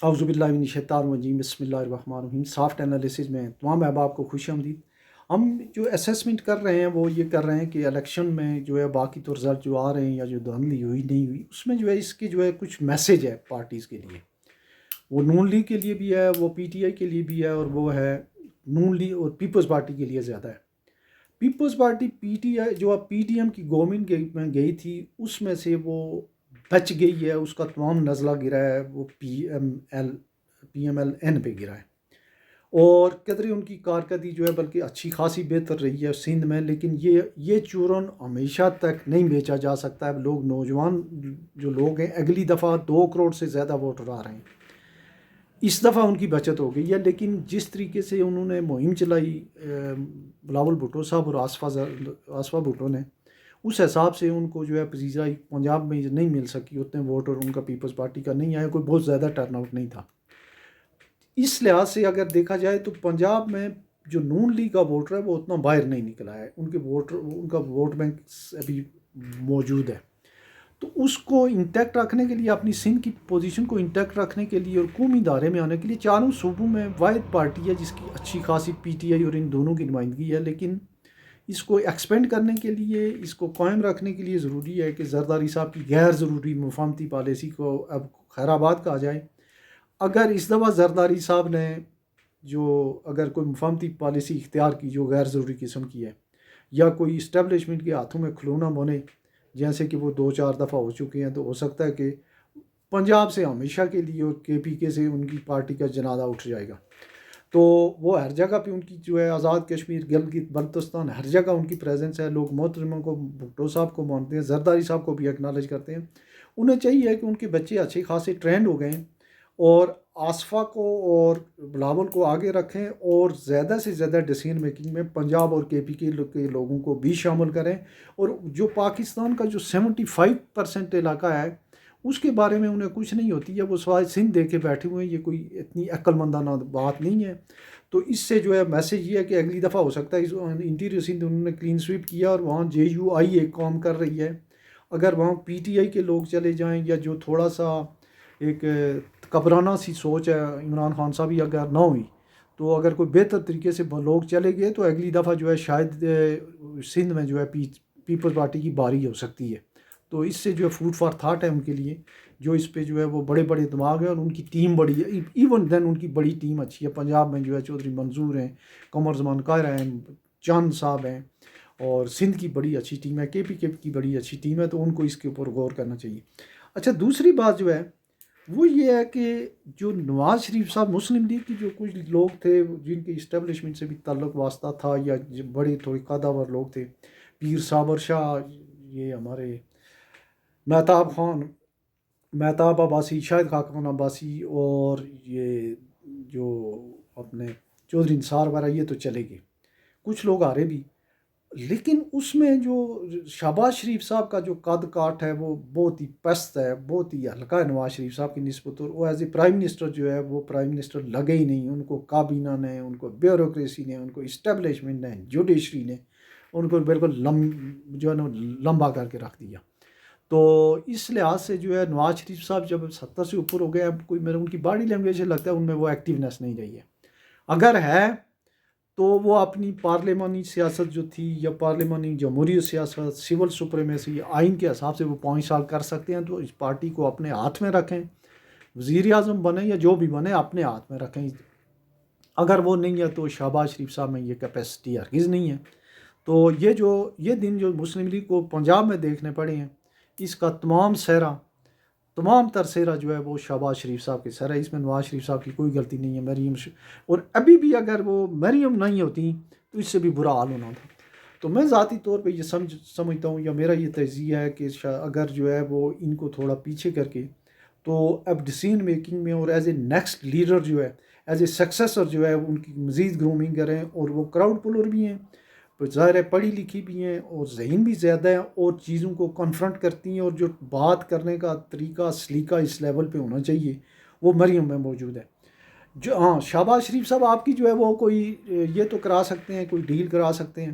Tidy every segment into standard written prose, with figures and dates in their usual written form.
اعوذ باللہ من الشیطان الرجیم، بسم اللہ الرحمن الرحیم۔ سافٹ انالیسز میں تمام احباب کو خوش آمدید۔ ہم جو اسیسمنٹ کر رہے ہیں وہ یہ کر رہے ہیں کہ الیکشن میں جو ہے باقی تو رزلٹ جو آ رہے ہیں یا جو دھاندلی ہوئی نہیں ہوئی، اس میں جو ہے اس کے جو ہے کچھ میسیج ہے پارٹیز کے لیے۔ وہ نون لیگ کے لیے بھی ہے، وہ پی ٹی آئی کے لیے بھی ہے، اور وہ ہے نون لیگ اور پیپلز پارٹی کے لیے زیادہ ہے۔ پیپلز پارٹی پی ٹی آئی جو اب پی ٹی ایم کی گورنمنٹ میں گئی تھی، اس میں سے وہ بچ گئی ہے، اس کا تمام نزلہ گرا ہے، وہ پی ایم ایل این پہ گرا ہے، اور قدرے ان کی کارکردگی جو ہے بلکہ اچھی خاصی بہتر رہی ہے سندھ میں۔ لیکن یہ چورن ہمیشہ تک نہیں بیچا جا سکتا ہے۔ لوگ نوجوان جو لوگ ہیں اگلی دفعہ 2 کروڑ سے زیادہ ووٹر آ رہے ہیں، اس دفعہ ان کی بچت ہو گئی ہے۔ لیکن جس طریقے سے انہوں نے مہم چلائی بلاول بھٹو صاحب اور آصفہ بھٹو نے، اس حساب سے ان کو جو ہے پذیرائی پنجاب میں نہیں مل سکی اتنے ووٹ، اور ان کا پیپلز پارٹی کا نہیں آیا، کوئی بہت زیادہ ٹرن آؤٹ نہیں تھا۔ اس لحاظ سے اگر دیکھا جائے تو پنجاب میں جو نون لیگ کا ووٹر ہے وہ اتنا باہر نہیں نکلا ہے، ان کا ووٹ بینک ابھی موجود ہے۔ تو اس کو انٹیکٹ رکھنے کے لیے، اپنی سندھ کی پوزیشن کو انٹیکٹ رکھنے کے لیے اور قومی دائرے میں آنے کے لیے، چاروں صوبوں میں واحد پارٹی ہے جس کی اچھی خاصی پی ٹی آئی اور ان دونوں کی نمائندگی ہے، لیکن اس کو ایکسپینڈ کرنے کے لیے، اس کو قائم رکھنے کے لیے ضروری ہے کہ زرداری صاحب کی غیر ضروری مفاہمتی پالیسی کو اب خیر آباد کہا جائے۔ اگر اس دفعہ زرداری صاحب نے اگر کوئی مفاہمتی پالیسی اختیار کی جو غیر ضروری قسم کی ہے، یا کوئی اسٹیبلشمنٹ کے ہاتھوں میں کھلونا بنے جیسے کہ وہ 2-4 دفعہ ہو چکے ہیں، تو ہو سکتا ہے کہ پنجاب سے ہمیشہ کے لیے اور کے پی کے سے ان کی پارٹی کا جنازہ اٹھ جائے گا۔ تو وہ ہر جگہ پہ ان کی جو ہے آزاد کشمیر، گلگت بلتستان، ہر جگہ ان کی پریزنس ہے۔ لوگ محترمہ کو، بھٹو صاحب کو مانتے ہیں، زرداری صاحب کو بھی ایکنالج کرتے ہیں۔ انہیں چاہیے کہ ان کے بچے اچھے خاصے ٹرینڈ ہو گئے ہیں، اور آصفہ کو اور بلاول کو آگے رکھیں، اور زیادہ سے زیادہ ڈیسیژن میکنگ میں پنجاب اور کے پی کے لوگوں کو بھی شامل کریں۔ اور جو پاکستان کا جو 75% علاقہ ہے، اس کے بارے میں انہیں کچھ نہیں ہوتی ہے، وہ سوائے سندھ دے کے بیٹھے ہوئے ہیں۔ یہ کوئی اتنی عقل مندانہ بات نہیں ہے۔ تو اس سے جو ہے میسیج یہ ہے کہ اگلی دفعہ ہو سکتا ہے انٹیریئر سندھ انہوں نے کلین سویپ کیا، اور وہاں جے یو آئی ایک کام کر رہی ہے۔ اگر وہاں پی ٹی آئی کے لوگ چلے جائیں، یا جو تھوڑا سا ایک کبرانہ سی سوچ ہے عمران خان صاحب ہی اگر نہ ہوئی، تو اگر کوئی بہتر طریقے سے لوگ چلے گئے، تو اگلی دفعہ جو ہے شاید سندھ میں جو ہے پیپلز پارٹی کی باری ہو سکتی ہے۔ تو اس سے جو ہے فوڈ فار تھاٹ ہے ان کے لیے، جو اس پہ جو ہے وہ بڑے بڑے دماغ ہیں، اور ان کی ٹیم بڑی ہے، ایون دین ان کی بڑی ٹیم اچھی ہے۔ پنجاب میں جو ہے چودھری منظور ہیں، قمر زمان قاہرہ ہیں، چاند صاحب ہیں، اور سندھ کی بڑی اچھی ٹیم ہے، کے پی کی بڑی اچھی ٹیم ہے، تو ان کو اس کے اوپر غور کرنا چاہیے۔ اچھا، دوسری بات جو ہے وہ یہ ہے کہ جو نواز شریف صاحب، مسلم لیگ کی جو کچھ لوگ تھے جن کے اسٹیبلشمنٹ سے بھی تعلق واسطہ تھا، یا بڑے تھوڑے قاداور لوگ تھے، پیر صابر شاہ، یہ ہمارے مہتاب خان، مہتاب عباسی، شاہد خاقان عباسی، اور یہ جو اپنے چودھری نثار وغیرہ، یہ تو چلے گئے، کچھ لوگ آ رہے بھی۔ لیکن اس میں جو شہباز شریف صاحب کا جو قد کاٹ ہے وہ بہت ہی پست ہے، بہت ہی ہلکا ہے نواز شریف صاحب کی نسبت، اور وہ ایز اے پرائم منسٹر جو ہے وہ پرائم منسٹر لگے ہی نہیں۔ ان کو کابینہ نے، ان کو بیوروکریسی نے، ان کو اسٹیبلشمنٹ نے، جوڈیشری نے ان کو بالکل جو ہے نا لمبا کر کے رکھ دیا۔ تو اس لحاظ سے جو ہے نواز شریف صاحب جب 70 سے اوپر ہو گئے، اب کوئی میرے ان کی باڈی لینگویج سے لگتا ہے ان میں وہ ایکٹیونیس نہیں رہی ہے۔ اگر ہے تو وہ اپنی پارلیمانی سیاست جو تھی، یا پارلیمانی جمہوری سیاست، سول سپریمیسی، آئین کے حساب سے وہ 5 سال کر سکتے ہیں، تو اس پارٹی کو اپنے ہاتھ میں رکھیں، وزیر اعظم بنے یا جو بھی بنے اپنے ہاتھ میں رکھیں۔ اگر وہ نہیں ہے تو شہباز شریف صاحب میں یہ کیپیسٹی ہرگز نہیں ہے۔ تو یہ دن جو مسلم لیگ کو پنجاب میں دیکھنے پڑے ہیں، اس کا تمام تر سہرا جو ہے وہ شہباز شریف صاحب کے سر ہے۔ اس میں نواز شریف صاحب کی کوئی غلطی نہیں ہے۔ اور ابھی بھی اگر وہ مریم نہیں ہوتی تو اس سے بھی برا حال ہونا تھا۔ تو میں ذاتی طور پہ یہ سمجھتا ہوں، یا میرا یہ تجزیہ ہے کہ اگر جو ہے وہ ان کو تھوڑا پیچھے کر کے، تو اب ڈیسیژن میکنگ میں اور ایز اے نیکسٹ لیڈر جو ہے، ایز اے سکسیسر جو ہے، ان کی مزید گرومنگ کریں۔ اور وہ کراؤڈ پلر بھی ہیں، ظاہر ہے پڑھی لکھی بھی ہیں، اور ذہین بھی زیادہ ہیں، اور چیزوں کو کنفرنٹ کرتی ہیں، اور جو بات کرنے کا طریقہ سلیقہ اس لیول پہ ہونا چاہیے وہ مریم میں موجود ہے۔ ہاں، شہباز شریف صاحب آپ کی جو ہے وہ کوئی یہ تو کرا سکتے ہیں، کوئی ڈیل کرا سکتے ہیں،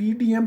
PDM